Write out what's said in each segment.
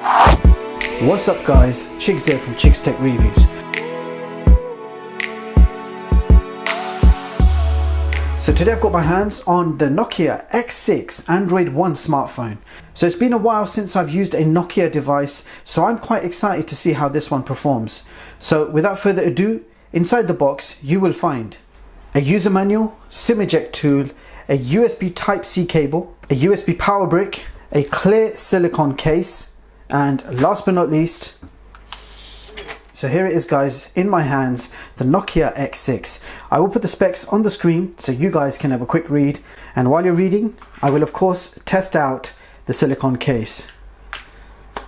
What's up guys, Chigs here from Chigs Tech Reviews. So today I've got my hands on the Nokia X6 Android One smartphone. So it's been a while since I've used a Nokia device, so I'm quite excited to see how this one performs. So without further ado, inside the box you will find a user manual, SIM eject tool, a USB Type-C cable, a USB power brick, a clear silicone case, and last but not least, so here it is guys, in my hands, the Nokia X6. I will put the specs on the screen so you guys can have a quick read, and while you're reading, I will of course test out the silicone case.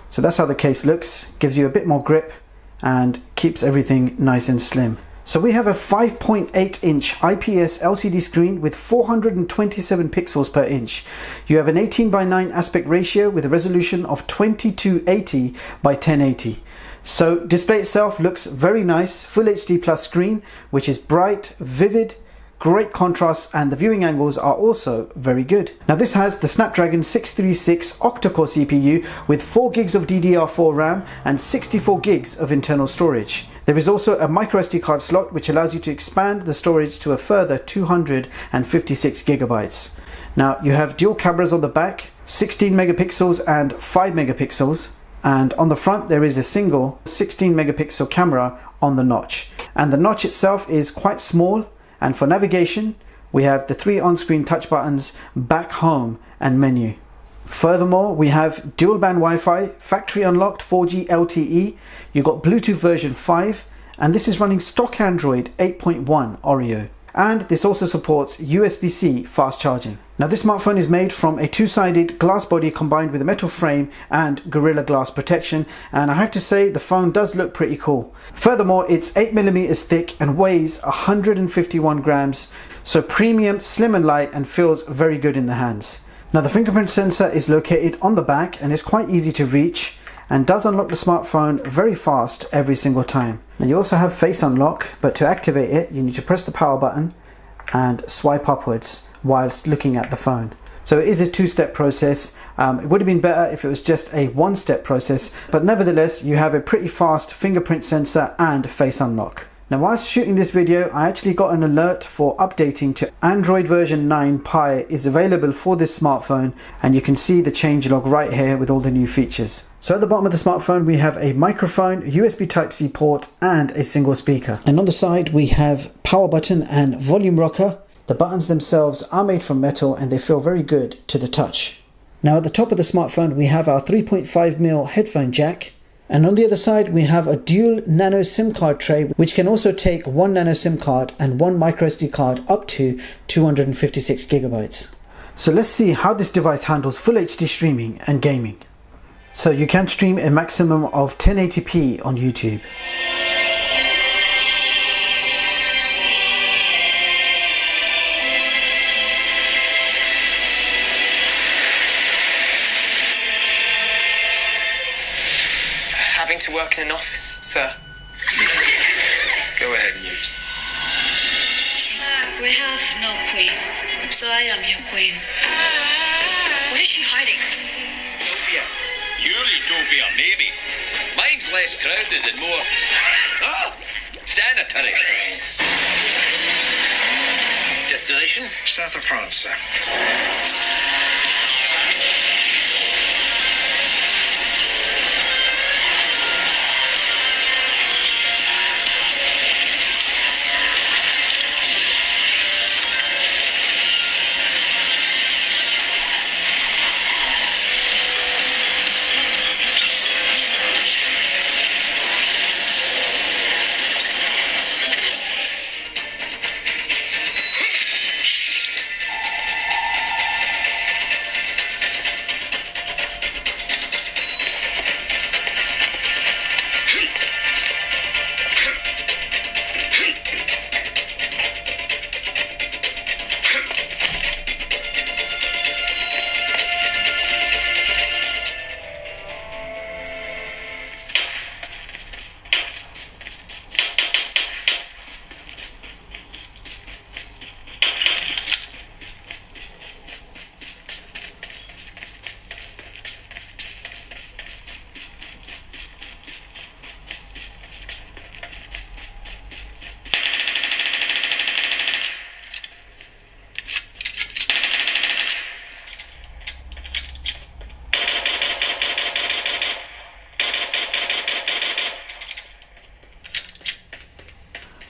So that's how the case looks, gives you a bit more grip and keeps everything nice and slim. So we have a 5.8 inch IPS LCD screen with 427 pixels per inch. You have an 18:9 aspect ratio with a resolution of 2280 by 1080. So display itself looks very nice, full HD plus screen, which is bright, vivid, great contrast, and the viewing angles are also very good. Now this has the Snapdragon 636 octa-core CPU with 4 gigs of DDR4 RAM and 64 gigs of internal storage. There is also a microSD card slot which allows you to expand the storage to a further 256 gigabytes. Now you have dual cameras on the back, 16 megapixels and 5 megapixels. And on the front there is a single 16 megapixel camera on the notch. And the notch itself is quite small. And for navigation, we have the 3 on-screen touch buttons, back, home and menu. Furthermore, we have dual band Wi-Fi, factory unlocked 4G LTE. You've got Bluetooth version 5, and this is running stock Android 8.1 Oreo. And this also supports USB-C fast charging. Now this smartphone is made from a two-sided glass body combined with a metal frame and Gorilla Glass protection, and I have to say the phone does look pretty cool. Furthermore, it's 8mm thick and weighs 151 grams, so premium, slim and light, and feels very good in the hands. Now the fingerprint sensor is located on the back and is quite easy to reach, and does unlock the smartphone very fast every single time. Now you also have face unlock, but to activate it you need to press the power button and swipe upwards whilst looking at the phone. So it is a two-step process. It would have been better if it was just a one-step process, but nevertheless you have a pretty fast fingerprint sensor and face unlock. Now whilst shooting this video, I actually got an alert for updating to Android version 9 Pie is available for this smartphone, and you can see the changelog right here with all the new features. So at the bottom of the smartphone we have a microphone, USB Type-C port and a single speaker. And on the side we have power button and volume rocker. The buttons themselves are made from metal and they feel very good to the touch. Now at the top of the smartphone we have our 3.5mm headphone jack. And on the other side we have a dual nano SIM card tray which can also take 1 nano SIM card and 1 microSD card up to 256 gigabytes. So let's see how this device handles full HD streaming and gaming. So you can stream a maximum of 1080p on YouTube. Having to work in an office, sir. Go ahead, Newt. We have no queen, so I am your queen. What is she hiding? Utopia. Your utopia, maybe. Mine's less crowded and more... sanitary. Destination? South of France, sir.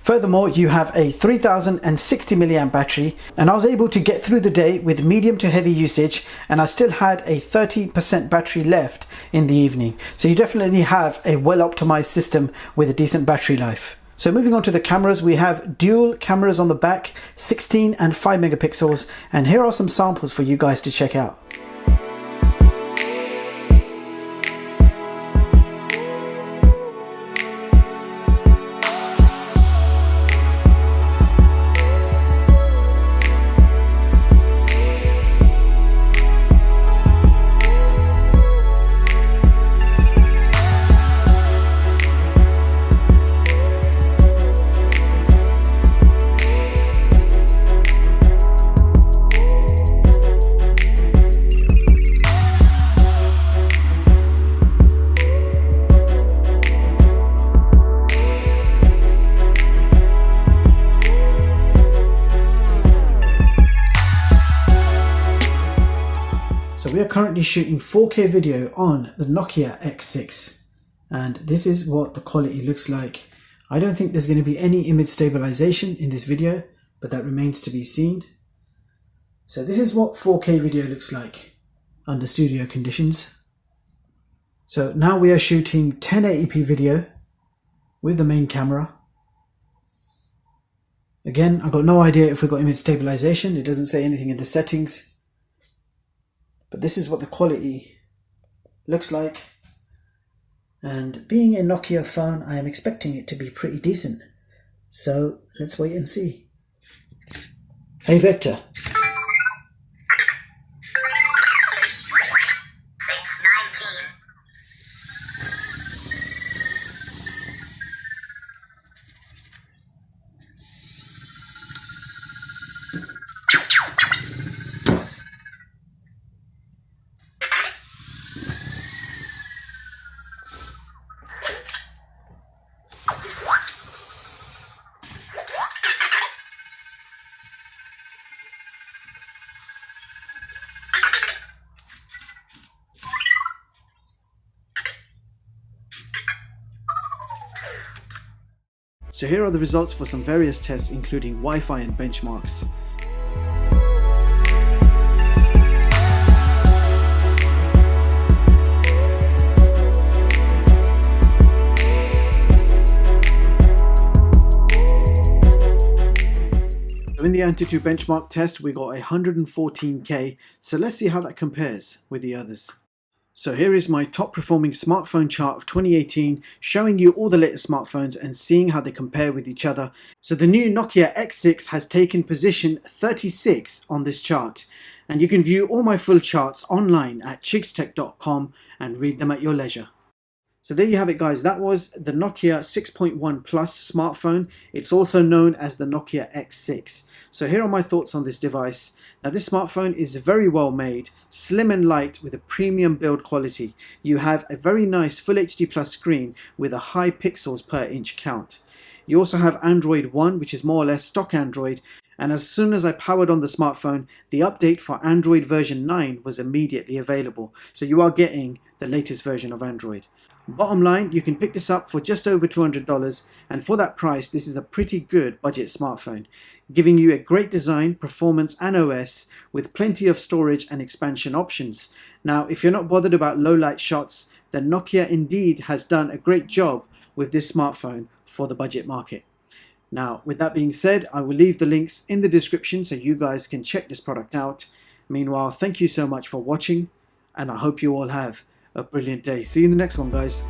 Furthermore, you have a 3060 milliamp battery, and I was able to get through the day with medium to heavy usage, and I still had a 30% battery left in the evening. So you definitely have a well optimized system with a decent battery life. So moving on to the cameras, we have dual cameras on the back, 16 and 5 megapixels, and here are some samples for you guys to check out. So we are currently shooting 4K video on the Nokia X6, and this is what the quality looks like. I don't think there's going to be any image stabilization in this video, but that remains to be seen. So this is what 4K video looks like under studio conditions. So now we are shooting 1080p video with the main camera. Again, I've got no idea if we've got image stabilization. It doesn't say anything in the settings. But this is what the quality looks like, and being a Nokia phone, I am expecting it to be pretty decent. So let's wait and see. Hey Vector. So here are the results for some various tests, including Wi-Fi and benchmarks. So in the Antutu benchmark test, we got 114K, so let's see how that compares with the others. So here is my top performing smartphone chart of 2018, showing you all the latest smartphones and seeing how they compare with each other. So the new Nokia X6 has taken position 36 on this chart, and you can view all my full charts online at chigstech.com and read them at your leisure. So there you have it guys, that was the Nokia 6.1 Plus smartphone. It's also known as the Nokia X6. So here are my thoughts on this device. Now this smartphone is very well made, slim and light with a premium build quality. You have a very nice Full HD Plus screen with a high pixels per inch count. You also have Android 1, which is more or less stock Android, and as soon as I powered on the smartphone, the update for Android version 9 was immediately available. So you are getting the latest version of Android. Bottom line, you can pick this up for just over $200, and for that price this is a pretty good budget smartphone, giving you a great design, performance and OS with plenty of storage and expansion options. Now if you're not bothered about low light shots, then Nokia indeed has done a great job with this smartphone for the budget market. Now with that being said, I will leave the links in the description so you guys can check this product out. Meanwhile, thank you so much for watching, and I hope you all have a brilliant day. See you in the next one guys.